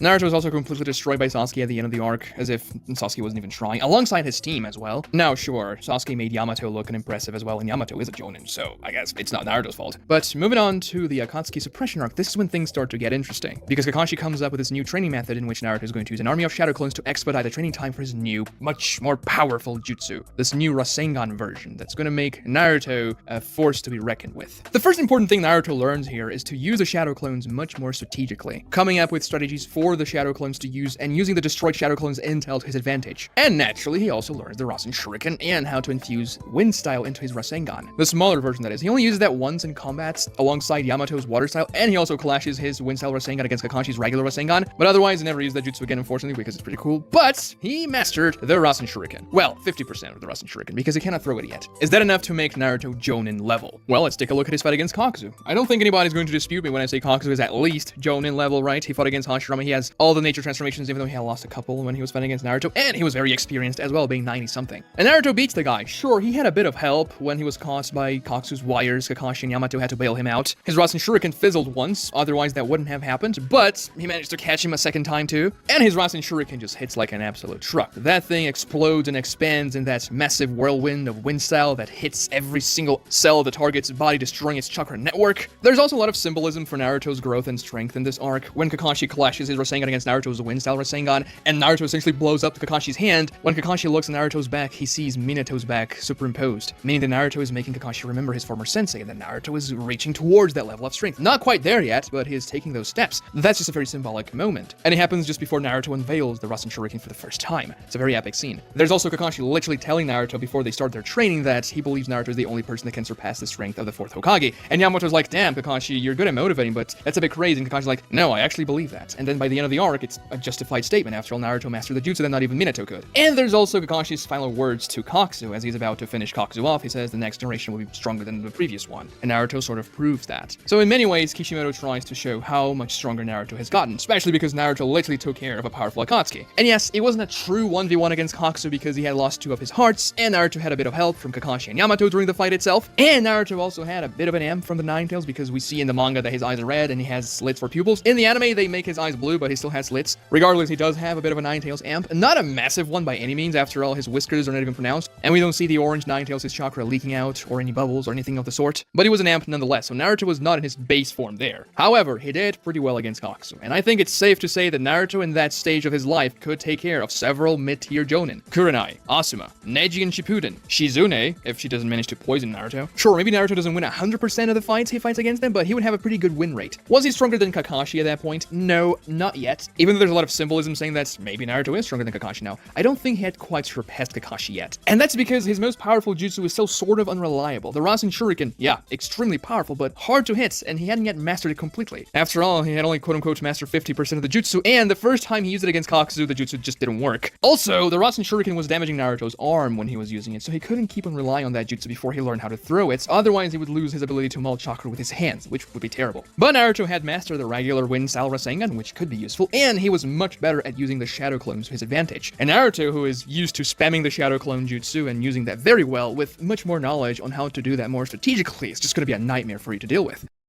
Naruto was also completely destroyed by Sasuke at the end of the arc, as if Sasuke wasn't even trying, alongside his team as well. Now, sure, Sasuke made Yamato look impressive as well, and Yamato is a Jonin, so I guess it's not Naruto's fault. But moving on to the Akatsuki suppression arc, this is when things start to get interesting, because Kakashi comes up with this new training method in which Naruto is going to use an army of shadow clones to expedite the training time for his new, much more powerful jutsu. This new Rasengan version that's going to make Naruto a force to be reckoned with. The first important thing Naruto learns here is to use the shadow clones much more strategically, coming up with strategies for the shadow clones to use and using the destroyed shadow clones intel to his advantage. And naturally, he also learns the Rasen Shuriken and how to infuse wind style into his Rasengan. The smaller version, that is. He only uses that once in combat alongside Yamato's water style, and he also clashes his wind style Rasengan against Kakashi's regular Rasengan, but otherwise he never used that jutsu again, unfortunately, because it's pretty cool. But he mastered the Rasen Shuriken. Well, 50% of the Rasen Shuriken, because he cannot throw it yet. Is that enough to make Naruto Jonin level? Well, let's take a look at his fight against Kakuzu. I don't think anybody's going to dispute me when I say Kakuzu is at least Jonin level, right? He fought against Hashirama, he has all the nature transformations, even though he had lost a couple when he was fighting against Naruto, and he was very experienced as well, being 90-something. And Naruto beats the guy. Sure, he had a bit of help when he was caught by Kakuzu's wires. Kakashi and Yamato had to bail him out. His Rasen Shuriken fizzled once, otherwise that wouldn't have happened, but he managed to catch him a second time too. And his Rasen Shuriken just hits like an absolute truck. That thing explodes and expands in that massive whirlwind of wind style that hits every single cell of the target's body, destroying its chakra network. There's also a lot of symbolism for Naruto's growth and strength in this arc. When Kakashi clashes his Rasengan against Naruto's wind style Rasengan, and Naruto essentially blows up Kakashi's hand, when Kakashi looks at Naruto's back, he sees Minato's back superimposed, meaning that Naruto is making Kakashi remember his former sensei, and that Naruto is reaching towards that level of strength. Not quite there yet, but he is taking those steps. That's just a very symbolic moment. And it happens just before Naruto unveils the Rasen Shuriken for the first time. It's a very epic scene. There's also Kakashi literally telling Naruto before they start their training that he believes Naruto is the only person that can surpass the strength of the 4th Hokage. And Yamato's like, damn, Kakashi, you're good at motivating, but that's a bit crazy. And Kakashi's like, no, I actually believe that. And then by the end of the arc, it's a justified statement. After all, Naruto mastered the jutsu that not even Minato could. And there's also Kakashi's final words to Kakuzu as he's about to finish Kakuzu off. He says the next generation will be stronger than the previous one. And Naruto sort of proves that. So in many ways, Kishimoto tries to show how much stronger Naruto has gotten, especially because Naruto literally took care of a powerful Akatsuki. And yes, it wasn't a true 1v1 against Kakuzu because he had lost 2 of his hearts, and Naruto had a bit of help from Kakashi and Yamato during the fight itself. And Naruto also had a bit of an amp from the Nine Tails because we see in the manga that his eyes are red and he has slits for pupils. In the anime, they make his eyes blue, but he still has slits. Regardless, he does have a bit of a Nine Tails amp. Not a massive one by any means, after all, his whiskers are not even pronounced, and we don't see the orange Nine Tails, his chakra leaking out, or any bubbles, or anything of the sort. But he was an amp nonetheless, so Naruto was not in his base form there. However, he did pretty well against Kakuzu, and I think it's safe to say that Naruto in that stage of his life could take care of several mid-tier Jonin. Kurenai, Asuma, Neji and Shippuden, Shizune, if she doesn't manage to poison Naruto. Sure, maybe Naruto doesn't win 100% of the fights he fights against them, but he would have a pretty good win rate. Was he stronger than Kakashi at that point? No, not yet. Even though there's a lot of symbolism saying that maybe Naruto is stronger than Kakashi now, I don't think he had quite surpassed Kakashi yet. And that's because his most powerful jutsu is still sort of unreliable. The Rasen Shuriken, yeah, extremely powerful, but hard to hit, and he hadn't yet mastered it completely. After all, he had only quote-unquote mastered 50% of the jutsu, and the first time he used it against Kakuzu, the jutsu just didn't work. Also, the Rasen Shuriken was damaging Naruto's arm when he was using it, so he couldn't keep on relying on that jutsu before he learned how to throw it, otherwise he would lose his ability to melt chakra with his hands, which would be terrible. But Naruto had mastered the regular wind-style Rasengan, which could be useful, and he was much better at using the shadow clones to his advantage. And Naruto, who is used to spamming the shadow clone jutsu and using that very well with much more knowledge on how to do that more strategically, is just going to be a nightmare for you to deal with.